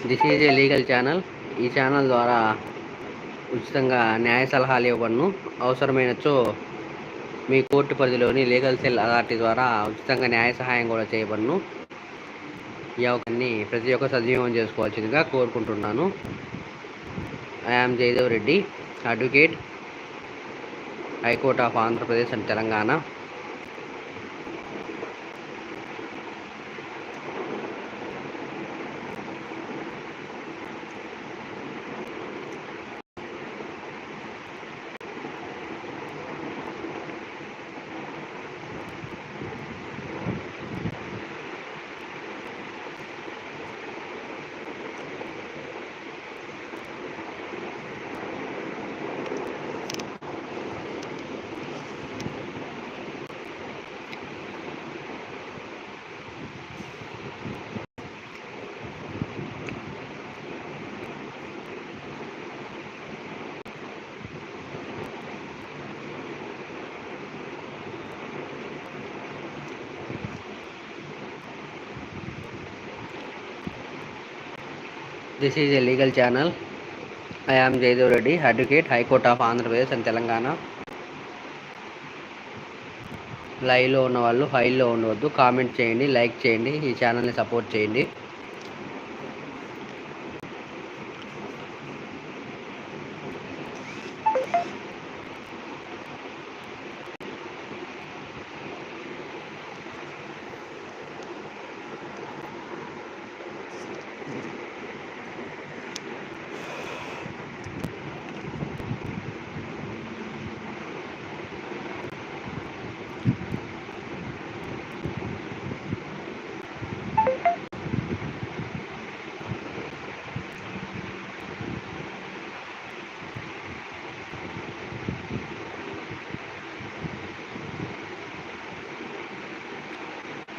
This is a legal channel. ఈ channel ద్వారా ఉచితంగా న్యాయ సలహాలు ఇవ్వబడును. అవసరమైనచో మీ కోర్టు పరిధిలోని లీగల్ సెల్ అథారిటీ ద్వారా ఉచితంగా న్యాయ సహాయం కూడా చేయబడును. ఈ అవకాశాన్ని ప్రతి ఒక్క సద్వినియోగం చేసుకోవాల్సిందిగా కోరుకుంటున్నాను. I am Jayadev Reddy, advocate, high court of Andhra Pradesh and Telangana. This is a legal channel. I am Jaydev Reddy, advocate, High Court of Andhra Pradesh and Telangana. లైవ్లో ఉన్న వాళ్ళు హైలో ఉండవద్దు. కామెంట్ చేయండి, లైక్ చేయండి, ఈ ఛానల్ని సపోర్ట్ చేయండి.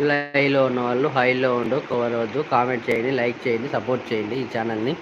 లైవ్లో ఉన్న వాళ్ళు హైలో ఉండవద్దు. కామెంట్ చేయండి, లైక్ చేయండి, సపోర్ట్ చేయండి ఈ ఛానల్ని.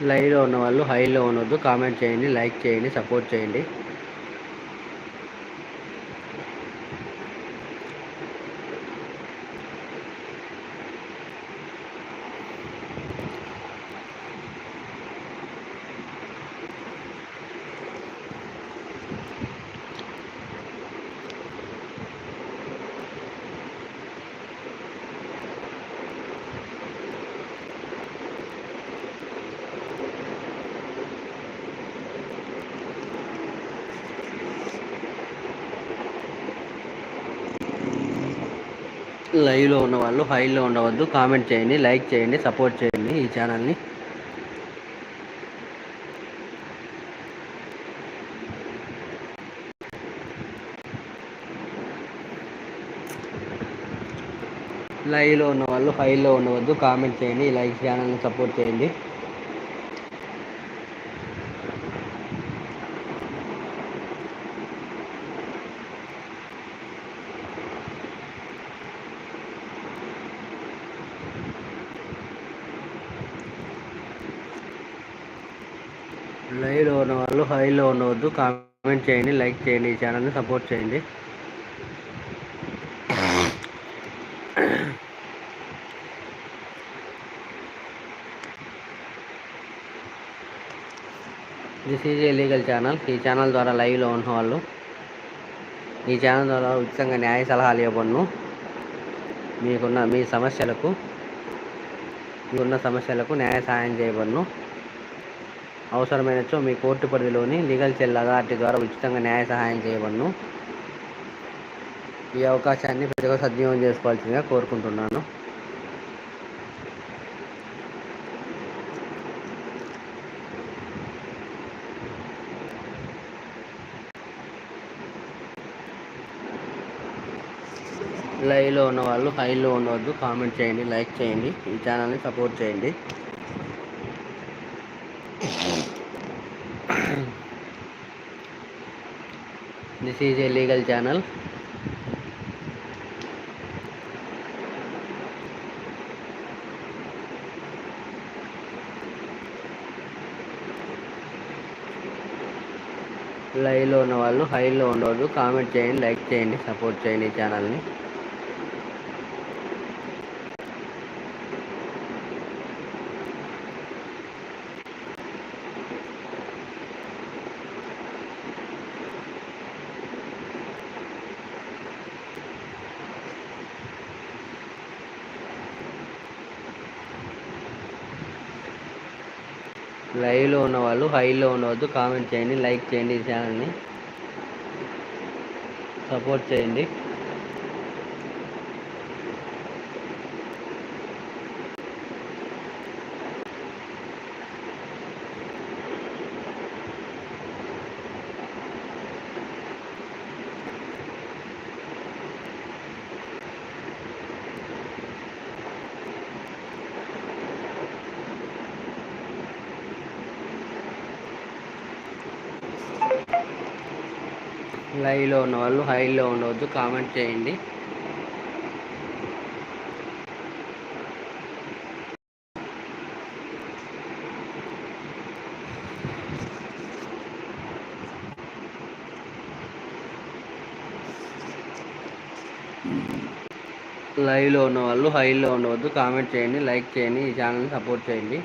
లైవ్లో ఉన్న వాళ్ళు హైలో ఉండవద్దు. కామెంట్ చేయండి, లైక్ చేయండి, సపోర్ట్ చేయండి. లైవ్లో ఉన్న వాళ్ళు హైలో ఉండవద్దు. కామెంట్ చేయండి, లైక్ చేయండి, సపోర్ట్ చేయండి ఈ ఛానల్ని. లైవ్లో ఉన్న వాళ్ళు హైలో ఉండవద్దు. కామెంట్ చేయండి, లైక్ ఛానల్ని సపోర్ట్ చేయండి. లైవ్లో ఉన్న వాళ్ళు హైలో ఉండవద్దు. కామెంట్ చేయండి, లైక్ చేయండి, ఈ ఛానల్ని సపోర్ట్ చేయండి. This is a legal channel. ఈ ఛానల్ ద్వారా లైవ్లో ఉన్న వాళ్ళు ఈ ఛానల్ ద్వారా ఉచితంగా న్యాయ సలహాలు ఇవ్వబడును. మీకున్న సమస్యలకు న్యాయ సహాయం చేయబడును. అవసరమైనచో మీ కోర్టు పరిధిలోని లీగల్ సెల్ అథారిటీ ద్వారా ఉచితంగా న్యాయ సహాయం చేయబడును. ఈ అవకాశాన్ని ప్రతి ఒక్కరు సద్వినియోగం చేసుకోవాల్సిందిగా కోరుకుంటున్నాను. లైవ్లో ఉన్న వాళ్ళు హైలో ఉండవద్దు, కామెంట్ చేయండి, లైక్ చేయండి, ఈ ఛానల్ని సపోర్ట్ చేయండి. This is a legal channel. లైవ్లో ఉన్న వాళ్ళు హైలో ఉండవద్దు, కామెంట్ చేయండి, లైక్ చేయండి, సపోర్ట్ చేయండి ఈ ఛానల్ని. లైవ్లో ఉన్న వాళ్ళు హైలో ఉండవద్దు, కామెంట్ చేయండి, లైక్ చేయండి, ఈ ఛానల్ని సపోర్ట్ చేయండి. లైవ్లో ఉన్న వాళ్ళు హైలో ఉండవద్దు, కామెంట్ చేయండి. లైవ్లో ఉన్న వాళ్ళు హైలో ఉండవద్దు, కామెంట్ చేయండి, లైక్ చేయండి, ఈ ఛానల్ని సపోర్ట్ చేయండి.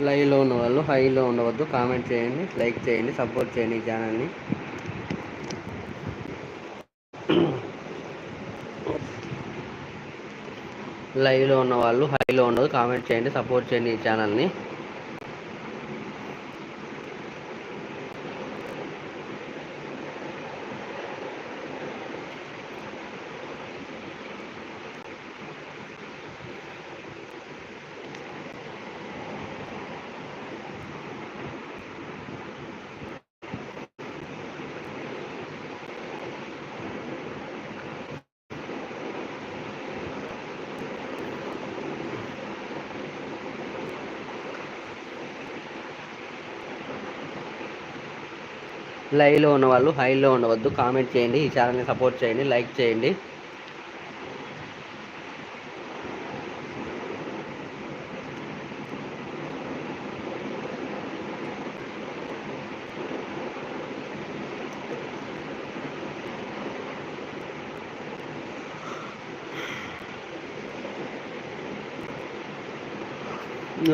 లైవ్లో ఉన్న వాళ్ళు హైలో ఉండవద్దు, కామెంట్ చేయండి, లైక్ చేయండి, సపోర్ట్ చేయండి ఈ ఛానల్ని. లైవ్లో ఉన్న వాళ్ళు హైలో ఉండదు, కామెంట్ చేయండి, సపోర్ట్ చేయండి ఈ ఛానల్ని. లైవ్లో ఉన్న వాళ్ళు హైలో ఉండవద్దు, కామెంట్ చేయండి, ఈ ఛానల్ని సపోర్ట్ చేయండి, లైక్ చేయండి.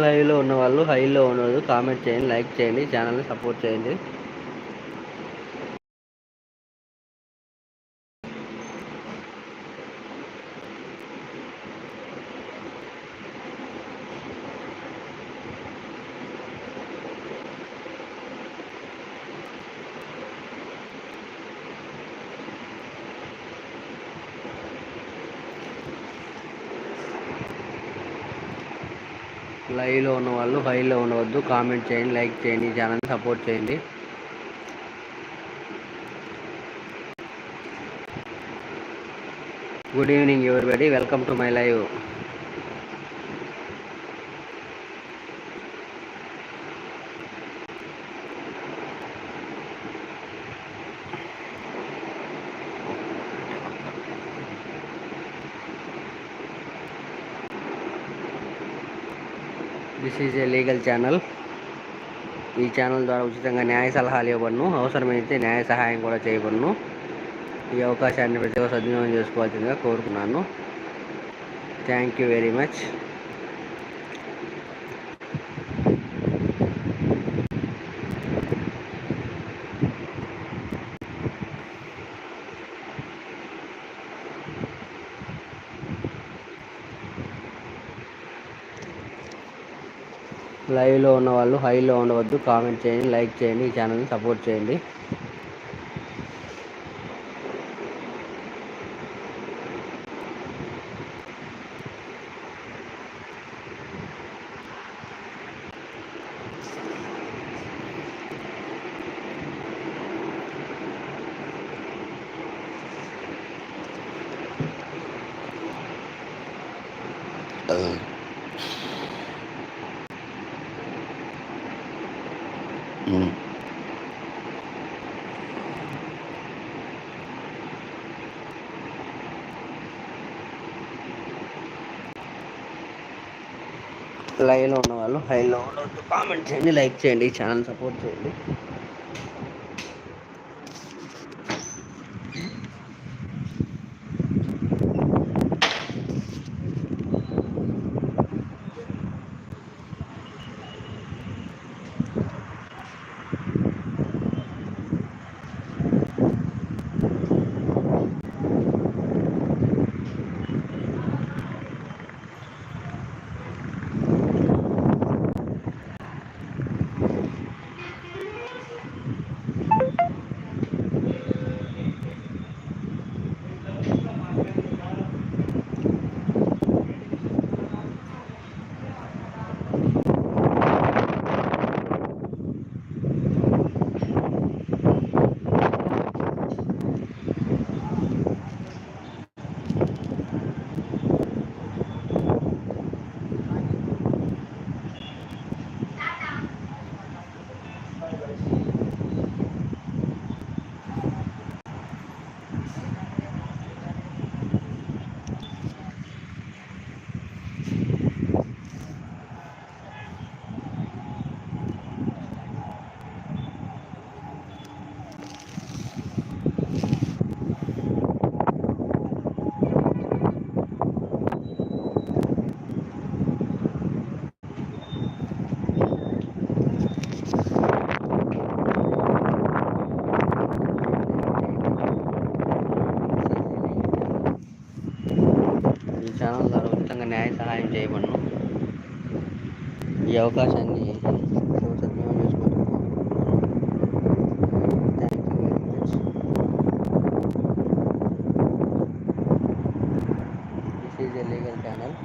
లైవ్లో ఉన్న వాళ్ళు హైలో ఉండదు, కామెంట్ చేయండి, లైక్ చేయండి, ఛానల్ని సపోర్ట్ చేయండి. లైవ్లో ఉన్న వాళ్ళు హైలో ఉండవద్దు, కామెంట్ చేయండి, లైక్ చేయండి, ఈ ఛానల్ని సపోర్ట్ చేయండి. Good evening everybody, welcome to my live. This is a legal channel. ఈ ఛానల్ ద్వారా ఉచితంగా న్యాయ సలహాలు ఇవ్వబడును, అవసరమైతే న్యాయ సహాయం కూడా చేయబడును. ఈ అవకాశాన్ని ప్రతి ఒక్కరు సద్వినియోగం చేసుకోవాల్సిందిగా కోరుకున్నాను. Thank you very much. లైవ్లో ఉన్న వాళ్ళు హైలో ఉండవద్దు, కామెంట్ చేయండి, లైక్ చేయండి, ఈ ఛానల్ని సపోర్ట్ చేయండి. లైవ్లో ఉన్న వాళ్ళు హైలో ఉండవద్దు, కామెంట్ చేయండి, లైక్ చేయండి, ఈ ఛానల్ సపోర్ట్ చేయండి. ఈ ఛానల్ ద్వారా ఉచితంగా న్యాయ సహాయం చేయబడును. ఈ అవకాశాన్ని సద్వినియోగం చేసుకోవాలని కోరుకుంటున్నాను. Thank you very much. This is a legal channel.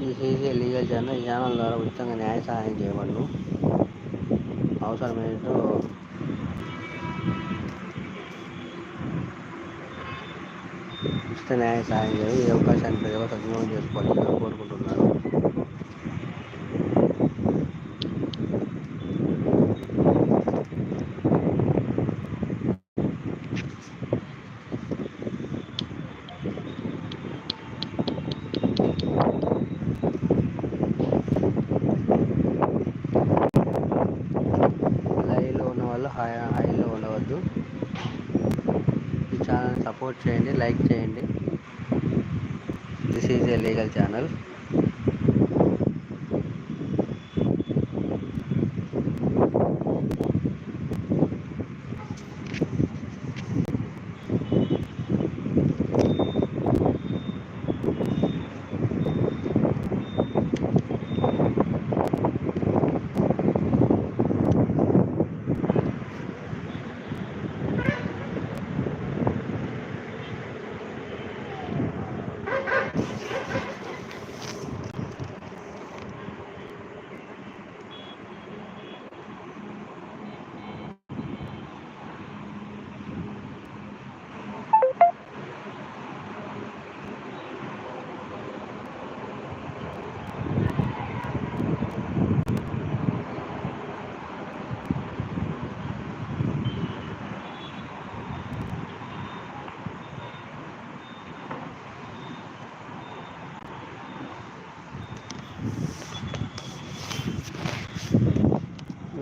This is a legal channel. ఈ ఛానల్ ద్వారా ఉచితంగా న్యాయ సహాయం చేయబడును. అవసరమైనట్టు ఉచిత న్యాయ సహాయం చేయాలి. ఈ అవకాశాన్ని ప్రజలు సద్వినియోగం చేసుకోవాలని కోరుకుంటున్నాను. లైవ్లో ఉన్న వాళ్ళు హైలో ఉండవద్దు. ఈ ఛానల్ సపోర్ట్ చేయండి, లైక్ చేయండి. This is a legal channel.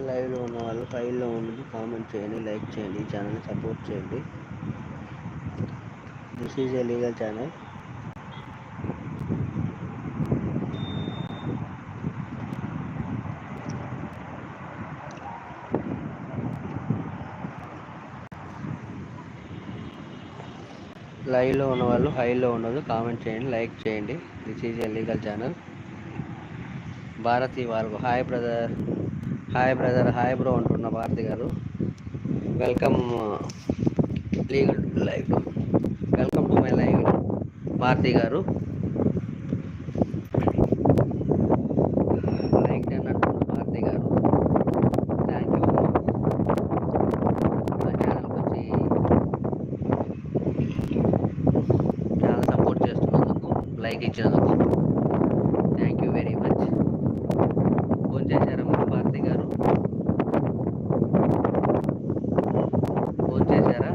లైవ్లో ఉన్న వాళ్ళు ఫైల్లో ఉన్నది కామెంట్ చేయండి, లైక్ చేయండి, ఈ ఛానల్ని సపోర్ట్ చేయండి. This is a legal channel. లైవ్లో ఉన్న వాళ్ళు హైలో ఉండదు కామెంట్ చేయండి, లైక్ చేయండి. This is a legal channel. Bharati వాళ్ళు hi brother, hi brother, hi bro అంటున్న భారతి గారు. Welcome legal live, welcome to my live Bharati గారు. లైక్ అంటున్న భారతి గారు, థ్యాంక్ యూ. మా ఛానల్కి వచ్చి చాలా సపోర్ట్ చేస్తున్నందుకు, లైక్ ఇచ్చినందుకు thank you very much. Phone చేశారమ్మా భారతి గారు, ఫోన్ చేశారా?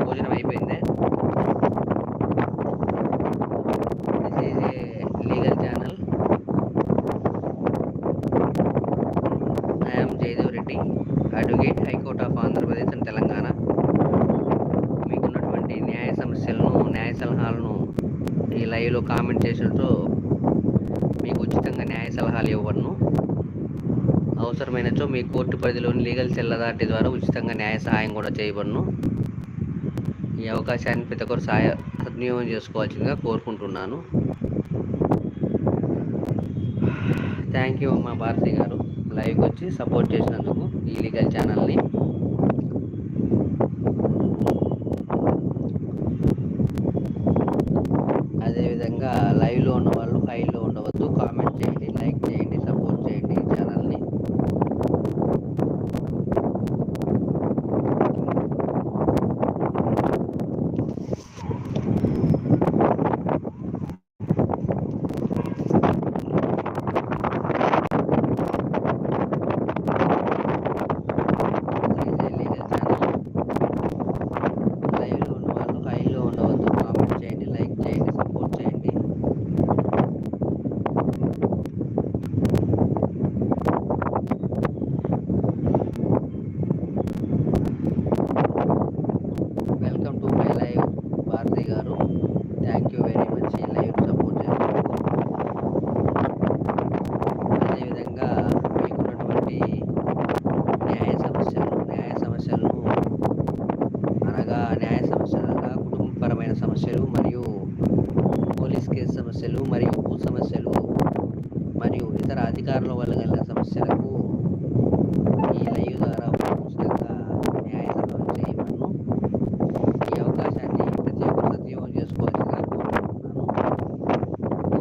భోజనం అయిపోయిందే? This is a legal channel. I'm Jayadev Reddy, advocate, high court of Andhra Pradesh and Telangana. మీకున్నటువంటి న్యాయ సమస్యలను, న్యాయ సలహాలను ఈ లైవ్లో కామెంట్ చేసినట్టు మీకు ఉచితంగా న్యాయ సలహాలు ఇవ్వబడును. అవసరమైనచో మీ కోర్టు పరిధిలోని లీగల్ సెల్ అథారిటీ ద్వారా ఉచితంగా న్యాయ సహాయం కూడా చేయబడును. ఈ అవకాశాన్ని ప్రతి ఒక్కరు సద్వినియోగం చేసుకోవాల్సిందిగా కోరుకుంటున్నాను. థ్యాంక్ యూ అమ్మా భారతి గారు, లైవ్కి వచ్చి సపోర్ట్ చేసినందుకు ఈ లీగల్ ఛానల్ని. అదేవిధంగా లైవ్లో ఉన్న వాళ్ళు హైలో ఉండవద్దు, కామెంట్ చేయండి, లైక్ చేయండి, సపోర్ట్ చేయండి ఈ ఛానల్ని. లైవ్లో ఉన్న వాళ్ళు హైలో ఉండవద్దు, కామెంట్ చేయండి, లైక్ చేయండి, సపోర్ట్ చేయండి. Welcome to my live Bharati గారు, థ్యాంక్ యూ వెరీ మచ్ ఈ లైవ్ సపోర్ట్ చేసినందుకు. అదేవిధంగా మీకున్నటువంటి న్యాయ సమస్యలను అనగా కుటుంబపరమైన సమస్యలు మరియు పోలీస్ కేసు సమస్యలు మరియు భూ సమస్యలు మరియు ఇతర అధికారుల వల్ల కలిగిన సమస్యలకు ఈ లైవ్ ద్వారా ఉచితంగా న్యాయ సలహాలు చేయబడును. ఈ అవకాశాన్ని ప్రతి ఒక్కరు సద్వినియోగం చేసుకోవాల్సిందిగా కోరుకుంటున్నాను.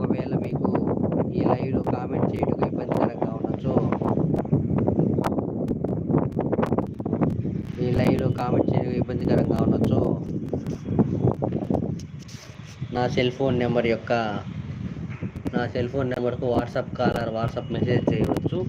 ఒకవేళ మీకు ఈ లైవ్లో కామెంట్ చేయడం ఇబ్బందికరంగా ఉండొచ్చు, నా సెల్ ఫోన్ నెంబర్కు WhatsApp call or WhatsApp message చేయవచ్చు.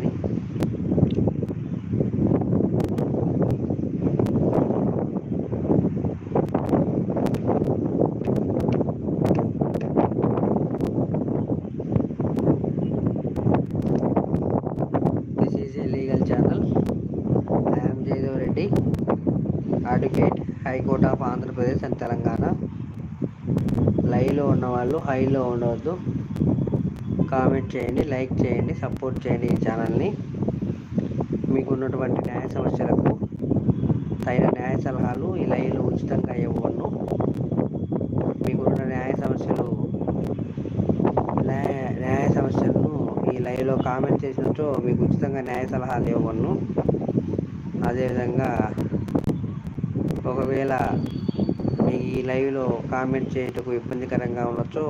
చేయండి. This is a legal channel. I'm Jayadev Reddy, advocate, high court of Andhra Pradesh and Telangana. లైవ్లో ఉన్నవాళ్ళు హైలో ఉండవద్దు. కామెంట్ చేయండి, లైక్ చేయండి, సపోర్ట్ చేయండి ఈ ఛానల్ని. మీకు ఉన్నటువంటి న్యాయ సమస్యలకు తగిన న్యాయ సలహాలు ఈ లైవ్లో ఉచితంగా ఇవ్వను. మీకున్న న్యాయ సమస్యలను ఈ లైవ్లో కామెంట్ చేసినచో మీకు ఉచితంగా న్యాయ సలహాలు ఇవ్వను. అదేవిధంగా ఒకవేళ మీకు ఈ లైవ్లో కామెంట్ చేయటకు ఇబ్బందికరంగా ఉండొచ్చో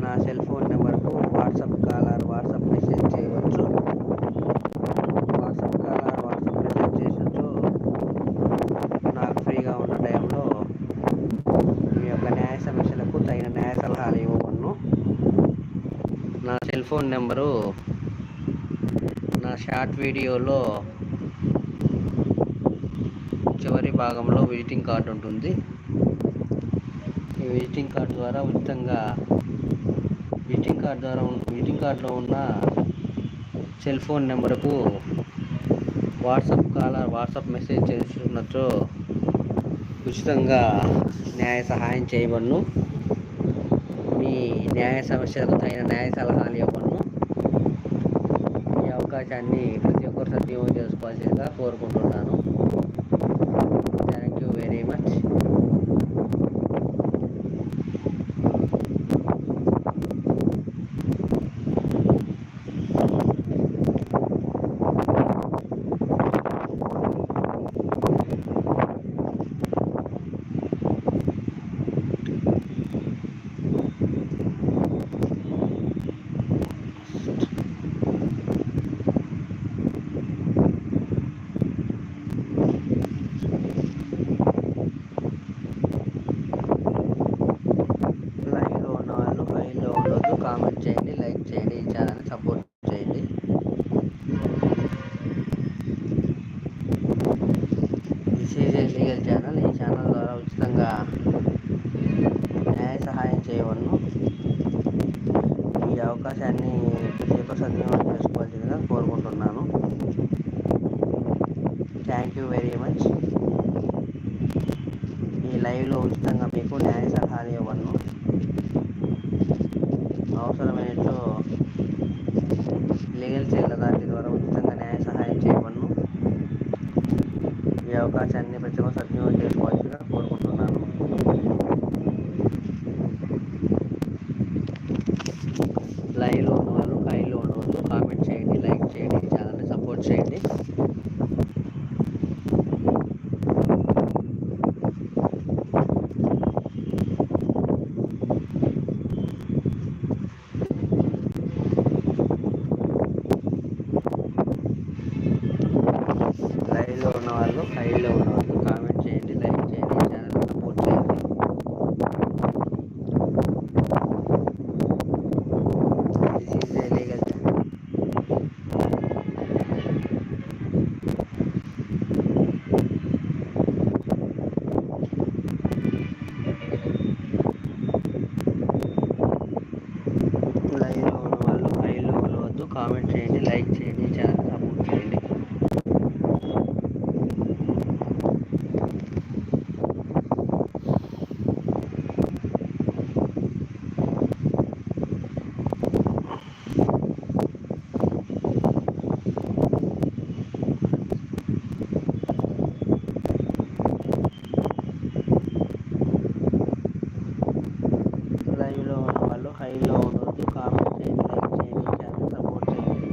నా సెల్ ఫోన్ నెంబర్కు WhatsApp call or WhatsApp message చేయవచ్చు. WhatsApp call or WhatsApp message చేసినచో నాకు ఫ్రీగా ఉన్న టైంలో మీ యొక్క న్యాయ సమస్యలకు తగిన న్యాయ సలహాలు ఇవ్వను. నా సెల్ ఫోన్ నెంబరు నా షార్ట్ వీడియోలో చివరి భాగంలో విజిటింగ్ కార్డు ఉంటుంది. ఈ విజిటింగ్ కార్డులో ఉన్న సెల్ ఫోన్ నెంబర్కు వాట్సాప్ కాల్ వాట్సాప్ మెసేజ్ చేస్తున్నచో ఉచితంగా న్యాయ సహాయం చేయబడును. మీ న్యాయ సమస్యలకు తగిన న్యాయ సలహాలు ఇవ్వను. ఈ అవకాశాన్ని ప్రతి ఒక్కరు సద్వినియోగం చేసుకోవాల్సిందిగా కోరుకుంటున్నాను. Thank you very much. Comment చేయండి, లైక్ చేయండి, ఈ ఛానల్ని సపోర్ట్ చేయండి. This is a legal channel. ఈ ఛానల్ ద్వారా ఉచితంగా న్యాయ సహాయం చేయవలను. ఈ అవకాశాన్ని ప్రతి ఒక్క సద్వినియోగం చేసుకోవాల్సిందిగా కోరుకుంటున్నాను. Thank you very much. ఈ లైవ్లో ఉచితంగా మీకు న్యాయ సలహాలు ఇవ్వను. అవసరమైనట్లు లీగల్ సెల్ అథారిటీ ద్వారా ఉచితంగా న్యాయ సహాయం చేయబడును. ఈ అవకాశాన్ని ప్రతి ఒక్కరు సద్వినియోగం చేసుకోవాల్సిందిగా కోరుకుంటున్నాను. లైవ్లో ఉన్నవాళ్ళు హైలో ఉండవద్దు. కామెంట్ చేయండి, లైక్ చేయండి, ఈ ఛానల్ని సపోర్ట్ చేయండి. లైవ్లో ఉన్నవాళ్ళు హైలో ఉన్నవాళ్ళు కామెంట్ చేయండి, లైక్ చేయండి, ఈ ఛానల్ని సపోర్ట్ చేయండి. This is a legal channel. లైవ్లో ఉన్నవాళ్ళు హైలో ఉండవద్దు. కామెంట్ చేయండి, లైక్ చేయండి, ఈ ఛానల్ని సపోర్ట్ చేయండి. లైవ్లో ఉన్నవాళ్ళు హైలో ఉండవద్దు. కామెంట్ చేయండి, లైక్ చేయండి, ఈ ఛానల్ సపోర్ట్ చేయండి.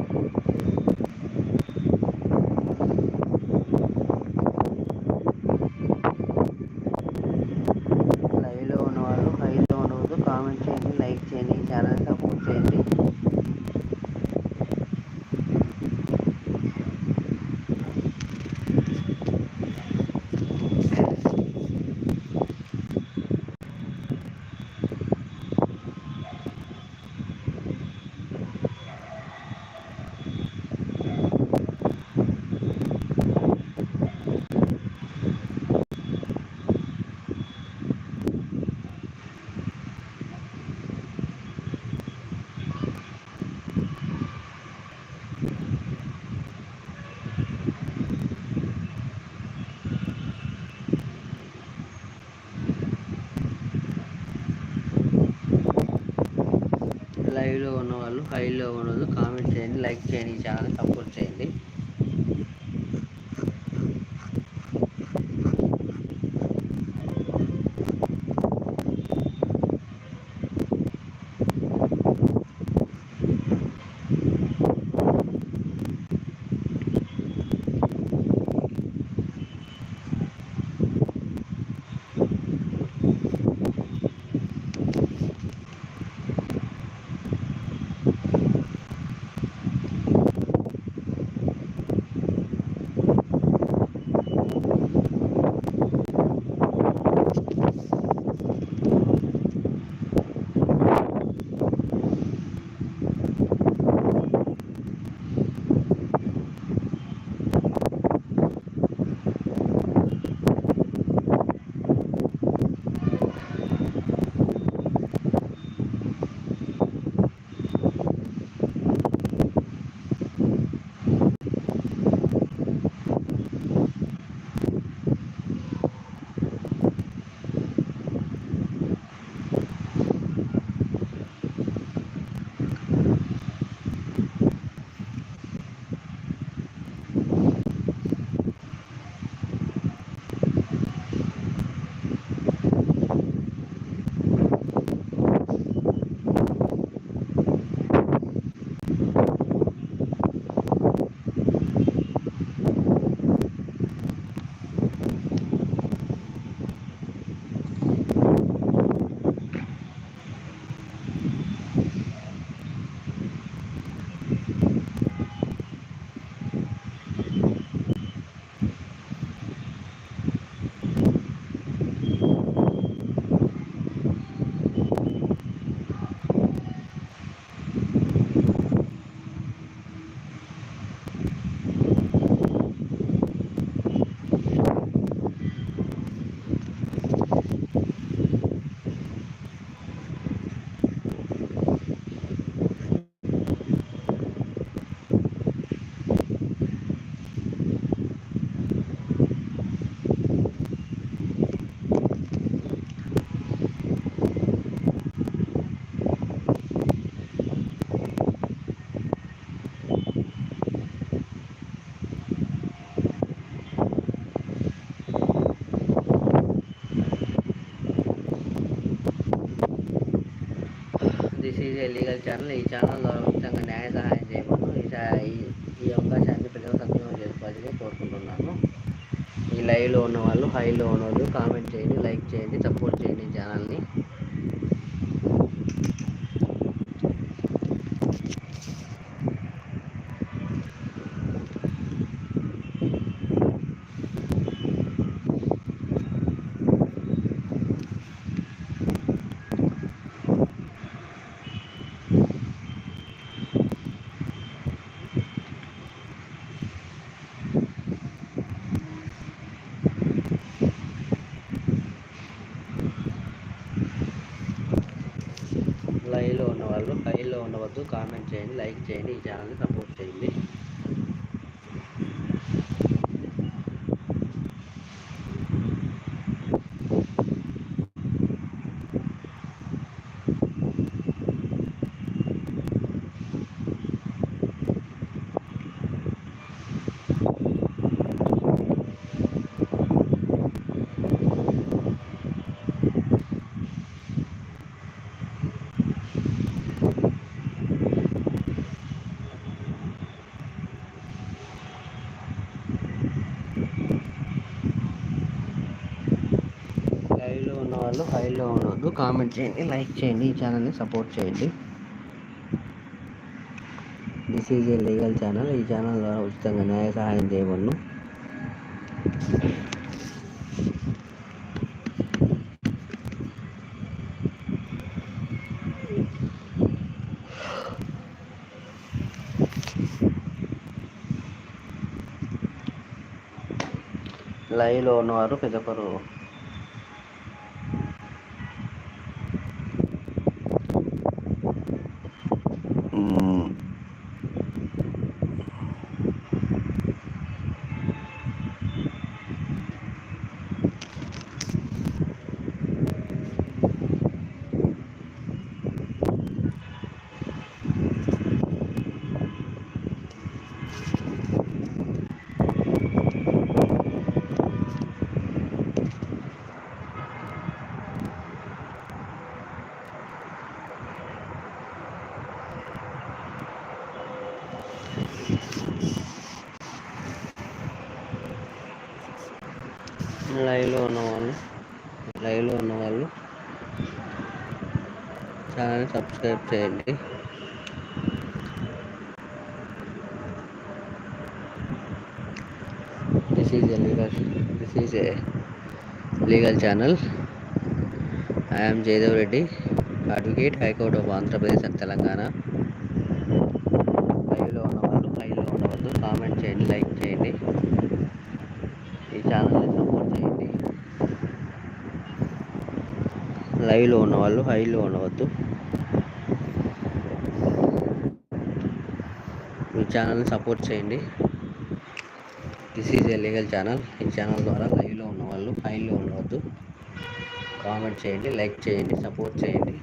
హైలో ఉన్నది కామెంట్ చేయండి, లైక్ చేయండి, ఈ ఛానల్ని సపోర్ట్ చేయండి. This is a legal channel. ఈ ఛానల్ ద్వారా ఉచితంగా న్యాయ సహాయం చేయమను. ఈ అవకాశాన్ని ప్రజలు సద్వినియోగం చేసుకోవాలని కోరుకుంటున్నాను. ఈ లైవ్లో ఉన్న వాళ్ళు, హైలో ఉన్న వాళ్ళు కామెంట్ చేయండి, లైక్ చేయండి, సపోర్ట్ చేయండి ఈ ఛానల్ని. లైవ్లో ఉన్న వాళ్ళు, హైలో ఉండవద్దు, కామెంట్ చేయండి, లైక్ చేయండి, ఈ ఛానల్ని సపోర్ట్ చేయండి. లైవ్లో ఉన్న వాళ్ళు, హైలో ఉండవద్దు, కామెంట్ చేయండి, లైక్ చేయండి, ఈ ఛానల్ని సపోర్ట్ చేయండి. This is a legal channel. ఈ ఛానల్ ద్వారా ఉచితంగా న్యాయ సహాయం చేయబడును. లైవ్లో ఉన్నవారు ప్రతి ఒక్కరు లైవ్లో ఉన్నవాళ్ళు ఛానల్ సబ్స్క్రైబ్ చేయండి. This is a legal channel. I am Jayadev Reddy, advocate, high court of Andhra Pradesh and Telangana. లైవ్లో ఉండవద్దు, కామెంట్ చేయండి, లైక్ చేయండి, ఈ ఛానల్ని సపోర్ట్ చేయండి. లైవ్లో ఉన్నవాళ్ళు హైలో ఉండవద్దు, ఈ ఛానల్ని సపోర్ట్ చేయండి. This is a legal channel. ఈ ఛానల్ ద్వారా లైవ్లో ఉన్నవాళ్ళు హైలో ఉండవద్దు, కామెంట్ చేయండి, లైక్ చేయండి, సపోర్ట్ చేయండి.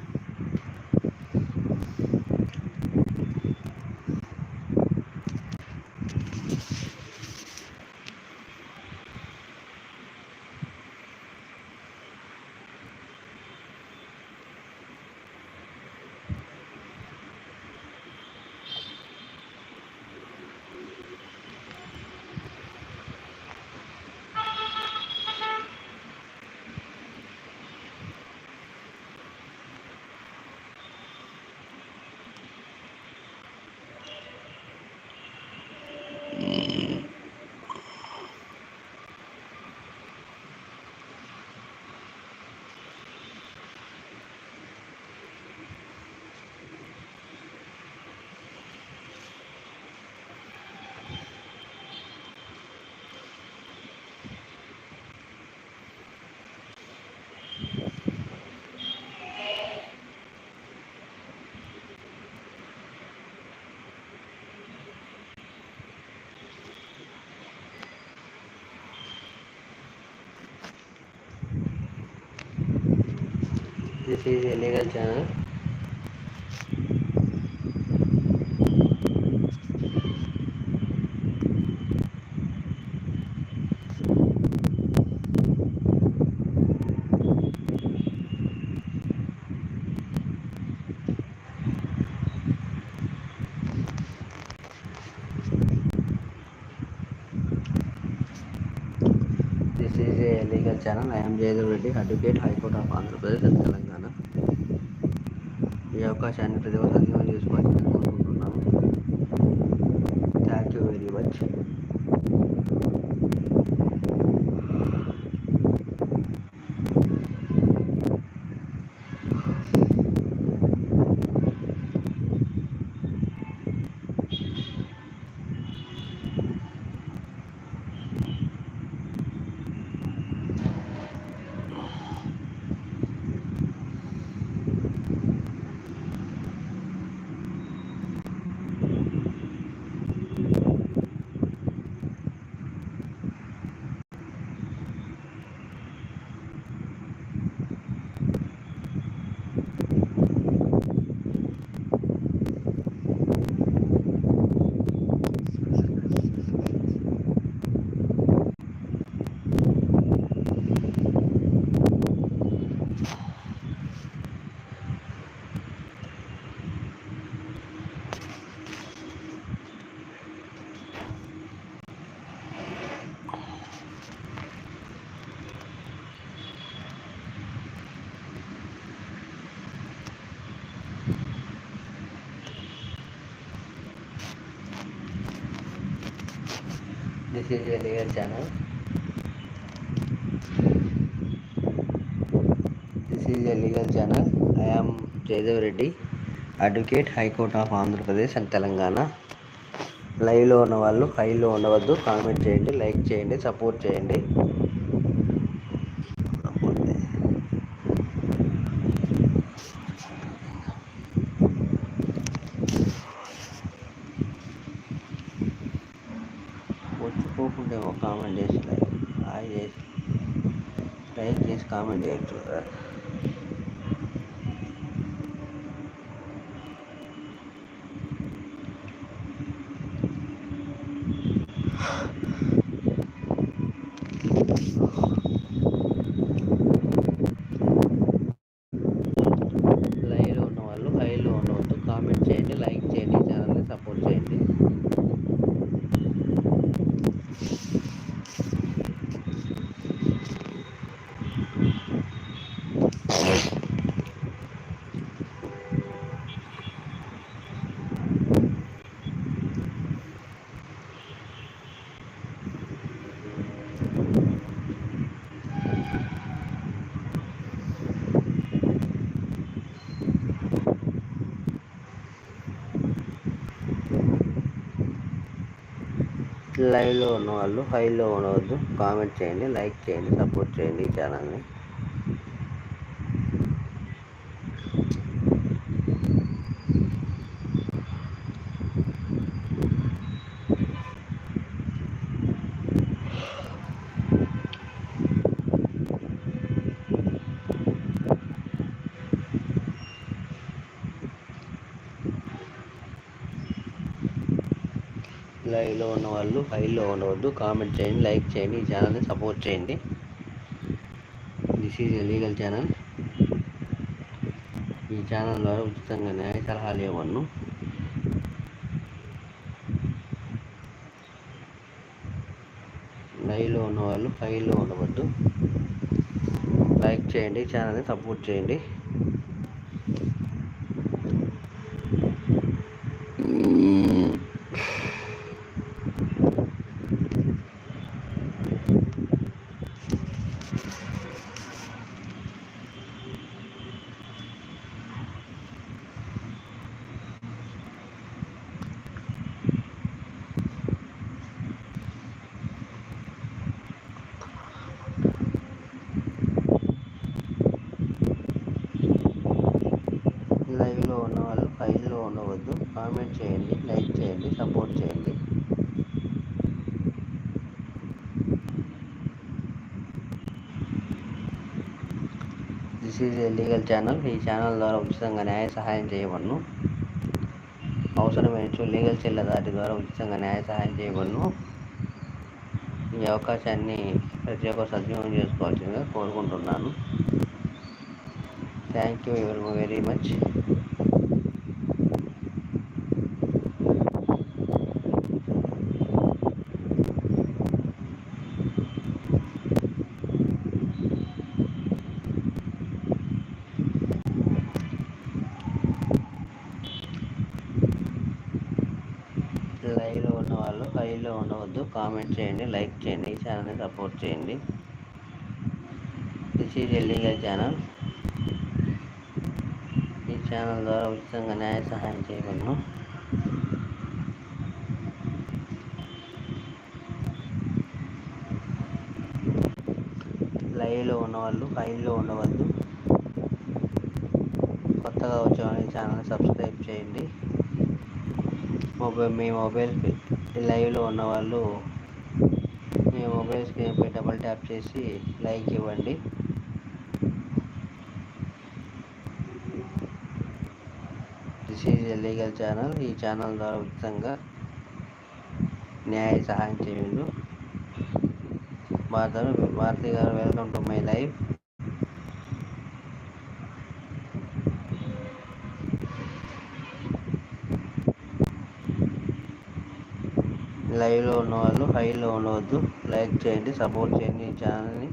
This is a legal channel. This is a legal channel. I am Jaydev Reddy, advocate, High Court of Andhra Pradesh and Telangana. ఈ అవకాశాన్ని ప్రతి ఒక్కరు సద్వినియోగం చేసుకోవాలని కోరుకుంటున్నాను. Thank you very much. This is a legal channel. This is a legal channel. I am Jaydev Reddy, advocate, High Court of Andhra Pradesh and Telangana. లైవ్లో ఉన్న వాళ్ళు హైలో ఉండవద్దు, కామెంట్ చేయండి, లైక్ చేయండి, సపోర్ట్ చేయండి. వచ్చిపోకుండా కామెంట్ చేసి లైక్ చేసి కామెంట్ చేయొచ్చు. లైవ్లో ఉన్న వాళ్ళు హైలో ఉండవద్దు, కామెంట్ చేయండి, లైక్ చేయండి, ఛానల్ని సపోర్ట్ చేయండి. లైవ్లో ఉన్న వాళ్ళు హైలో ఉండవద్దు, కామెంట్ చేయండి, లైక్ చేయండి, సపోర్ట్ చేయండి ఈ ఛానల్ని. లైవ్లో ఉన్న వాళ్ళు హైలో ఉండవద్దు, కామెంట్ చేయండి, లైక్ చేయండి, ఈ ఛానల్ని సపోర్ట్ చేయండి. This is a legal channel. ఈ ఛానల్ ద్వారా ఉచితంగా న్యాయ సలహాలు ఇవ్వను. లైవ్లో ఉన్న వాళ్ళు హైలో ఉండవద్దు, లైక్ చేయండి, ఛానల్ని సపోర్ట్ చేయండి. లైవ్లో ఉన్న వాళ్ళు హైలో ఉండవద్దు, కామెంట్ చేయండి, లైక్ చేయండి, సపోర్ట్ చేయండి. This is a legal channel. ఈ ఛానల్ ద్వారా ఉచితంగా న్యాయ సహాయం చేయబడును. అవసరమైన లీగల్ సెల్ అథారిటీ ద్వారా ఉచితంగా న్యాయ సహాయం చేయబడును. ఈ అవకాశాన్ని ప్రతి ఒక్కరు సద్వినియోగం చేసుకోవాల్సిందిగా కోరుకుంటున్నాను. Thank you very much. లైవ్లో ఉన్న వాళ్ళు హైలో ఉండవద్దు, కామెంట్ చేయండి, లైక్ చేయండి, ఈ ఛానల్ని సపోర్ట్ చేయండి. This is a legal channel. ఈ ఛానల్ ద్వారా ఉచితంగా న్యాయ సహాయం చేయబడును. లైవ్లో ఉన్నవాళ్ళు హైలో ఉండవద్దు. కొత్తగా వచ్చే ఈ ఛానల్ని సబ్స్క్రైబ్ చేయండి. మీ మొబైల్ లైవ్లో ఉన్నవాళ్ళు మీ మొబైల్ స్క్రీన్పై డబుల్ ట్యాప్ చేసి లైక్ ఇవ్వండి. This is a legal channel. ఈ ఛానల్ ద్వారా ఉచితంగా న్యాయ సహాయం చేయండి. భారతి గారు, వెల్కమ్ టు మై లైవ్. లైవ్లో ఉన్న వాళ్ళు హైలో ఉండవద్దు, లైక్ చేయండి, సపోర్ట్ చేయండి ఈ ఛానల్ని.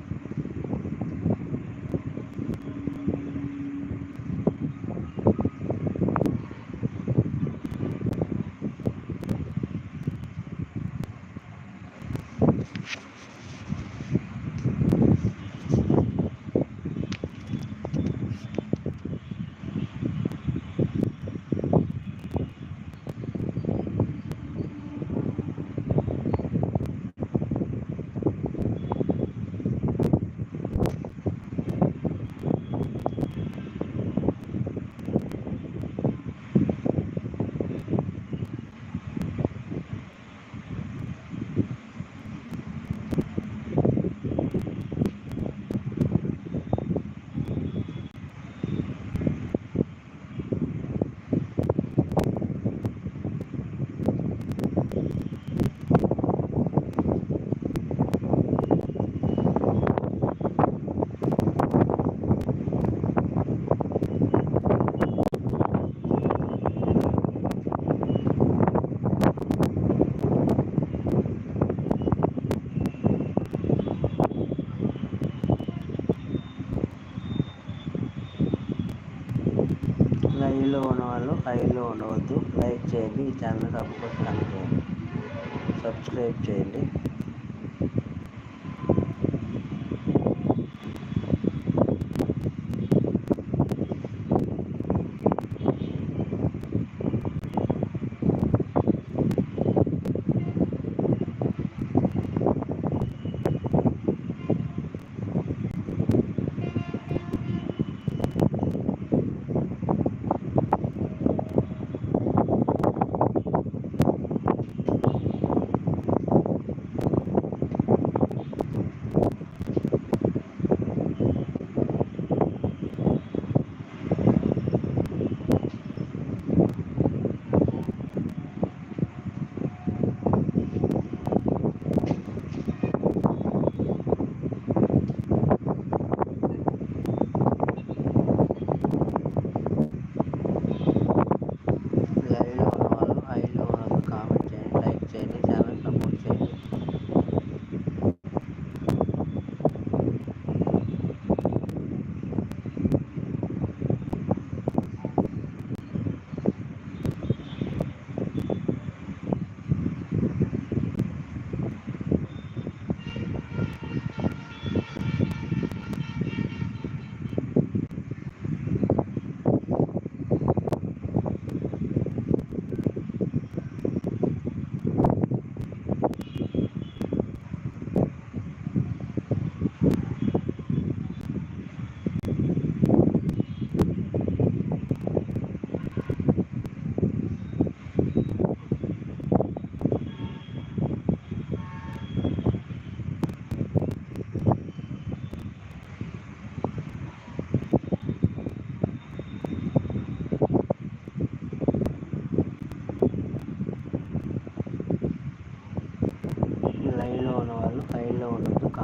లైవ్లో ఉన్నవాళ్ళు హైలో ఉండవద్దు, లైక్ చేయండి, ఈ ఛానల్ సబ్స్క్రైబ్ చేయండి.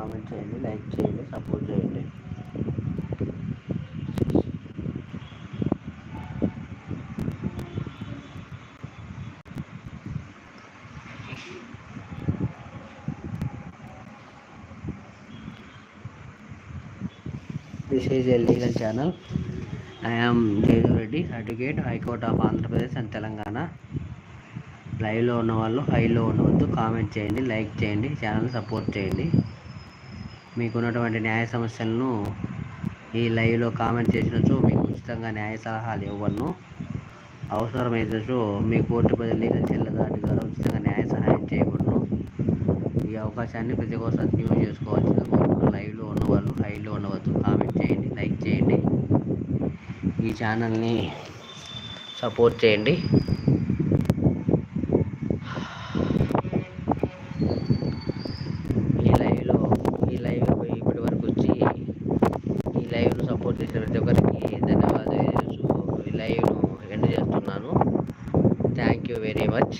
కామెంట్ చేయండి, లైక్ చేయండి, సపోర్ట్ చేయండి. This is a legal channel. I am Jaydev Reddy, Advocate, High Court of Andhra Pradesh and Telangana. లైవ్లో ఉన్న వాళ్ళు హైలో ఉండవద్దు, కామెంట్ చేయండి, లైక్ చేయండి, ఛానల్ సపోర్ట్ చేయండి. మీకున్నటువంటి న్యాయ సమస్యలను ఈ లైవ్లో కామెంట్ చేసినచో మీకు ఉచితంగా న్యాయ సలహాలు ఇవ్వను. అవసరమైనచో మీ కోర్టు పరిధి లీగల్ సెల్ అథారిటీ ద్వారా ఉచితంగా న్యాయ సహాయం చేయబడును. ఈ అవకాశాన్ని ప్రతి ఒక్కరు సద్వినియోగం చేసుకోవాల్సిందిగా కోరుకుంటున్నాను. లైవ్లో ఉన్నవాళ్ళు హైలో ఉండవద్దు, కామెంట్ చేయండి, లైక్ చేయండి, ఈ ఛానల్ని సపోర్ట్ చేయండి. ఈ లైవ్ ఇప్పటి వరకు వచ్చి ఈ లైవ్ను సపోర్ట్ చేసిన ప్రతి ఒక్కరికి ధన్యవాదాలు. ఈ లైవ్ను ఎండ్ చేస్తున్నాను. Thank you very much.